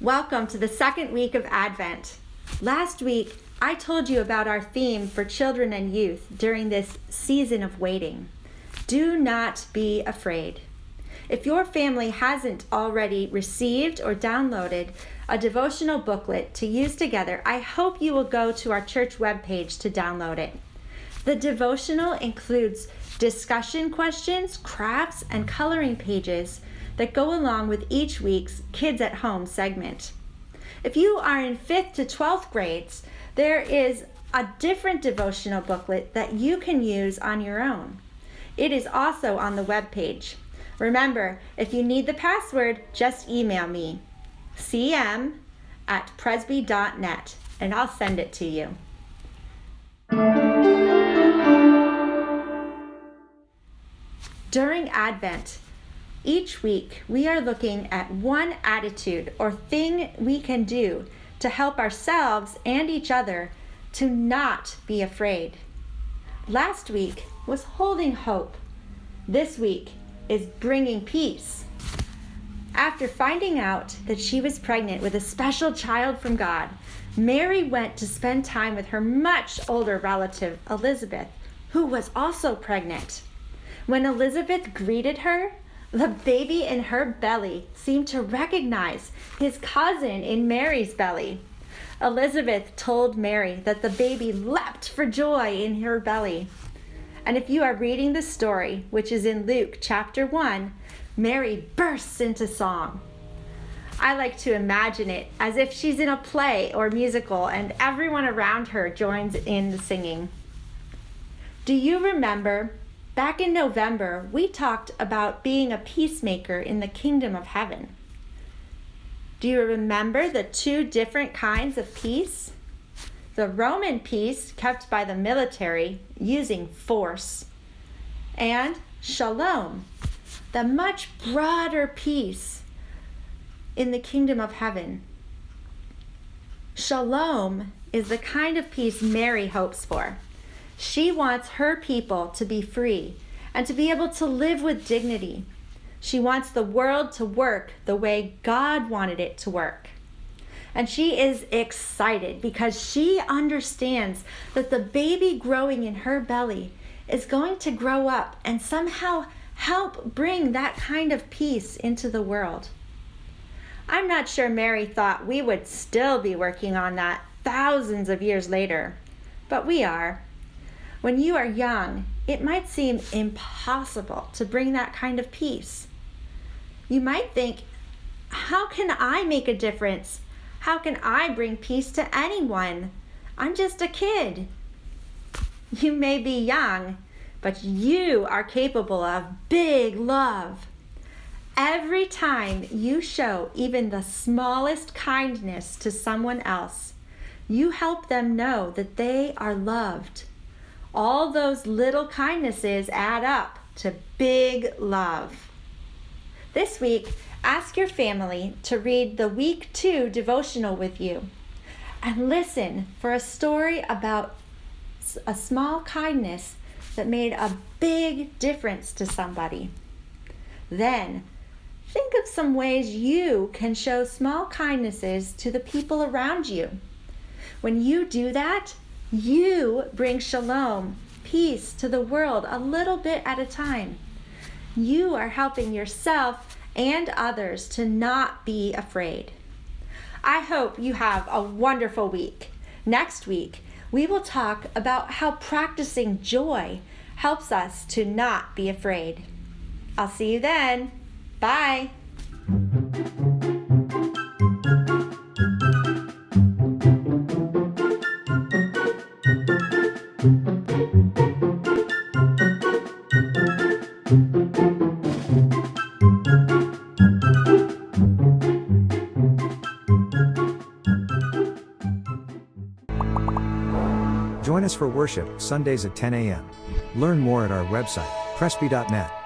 Welcome to the second week of Advent. Last week, I told you about our theme for children and youth during this season of waiting. Do not be afraid. If your family hasn't already received or downloaded a devotional booklet to use together, I hope you will go to our church webpage to download it. The devotional includes discussion questions, crafts, and coloring pages that go along with each week's Kids at Home segment. If you are in 5th to 12th grades, there is a different devotional booklet that you can use on your own. It is also on the webpage. Remember, if you need the password, just email me, cm@presby.net, and I'll send it to you. During Advent, each week we are looking at one attitude or thing we can do to help ourselves and each other to not be afraid. Last week was holding hope. This week is bringing peace. After finding out that she was pregnant with a special child from God, Mary went to spend time with her much older relative, Elizabeth, who was also pregnant. When Elizabeth greeted her, the baby in her belly seemed to recognize his cousin in Mary's belly. Elizabeth told Mary that the baby leapt for joy in her belly. And if you are reading the story, which is in Luke chapter 1, Mary bursts into song. I like to imagine it as if she's in a play or musical and everyone around her joins in the singing. Do you remember back in November, we talked about being a peacemaker in the kingdom of heaven? Do you remember the two different kinds of peace? The Roman peace kept by the military using force, and shalom, the much broader peace in the kingdom of heaven. Shalom is the kind of peace Mary hopes for. She wants her people to be free and to be able to live with dignity. She wants the world to work the way God wanted it to work. And she is excited because she understands that the baby growing in her belly is going to grow up and somehow help bring that kind of peace into the world. I'm not sure Mary thought we would still be working on that thousands of years later, but we are. When you are young, it might seem impossible to bring that kind of peace. You might think, how can I make a difference? How can I bring peace to anyone? I'm just a kid. You may be young, but you are capable of big love. Every time you show even the smallest kindness to someone else, you help them know that they are loved. All those little kindnesses add up to big love. This week, ask your family to read the Week 2 devotional with you and listen for a story about a small kindness that made a big difference to somebody. Then, think of some ways you can show small kindnesses to the people around you. When you do that, you bring shalom, peace to the world a little bit at a time. You are helping yourself and others to not be afraid. I hope you have a wonderful week. Next week, we will talk about how practicing joy helps us to not be afraid. I'll see you then. Bye. Join us for worship Sundays at 10 a.m. Learn more at our website, presby.net.